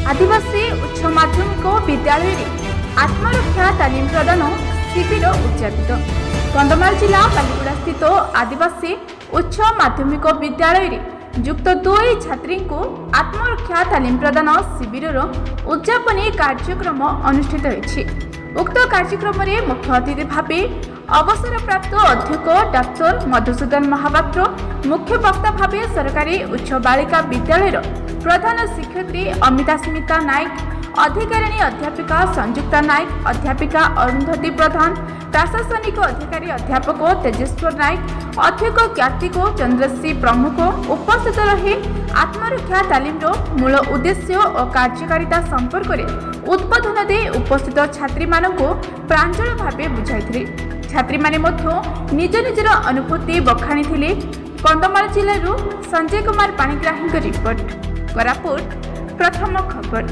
आदिवासी उच्च माध्यमिक विद्यालय आत्मरक्षा तालीम प्रदान शिविर उद्यापित। कंधमाल जिला बालीगुड़ा स्थित आदिवासी उच्च माध्यमिक विद्यालय युक्त 2 छात्री को आत्मरक्षा तालीम प्रदान शिविर उद्यापनी कार्यक्रम अनुष्ठित होइछि। उक्त कार्यक्रम में मुख्य अतिथि भावे अवसरप्राप्त अध्यक्ष डाक्टर मधुसूदन महापात्र, मुख्य वक्ता भावे सरकारी उच्च बालिका विद्यालय प्रधान शिक्षयित्री अमिता स्मिता नायक, अधिकारिणी अध्यापिका संयुक्ता नायक, अध्यापिका अरुंधति प्रधान, प्रशासनिक अधिकारी अध्यापक तेजेश्वर नायक, अध्यक्ष कार्तिक चंद्रश्री प्रमुख उपस्थित रही आत्मरक्षा तालीम मूल उद्देश्य और कार्यकारिता संपर्क में उद्बोधन दे उपस्थित छात्री मानक प्रांजल भावे बुझाई। छात्री माने मध्य निज निजर अनुभूति बखाणी थिले। कंधमाल जिल्लारू संजय कुमार पाणिग्राही रिपोर्ट, कोरापुट प्रथम खबर।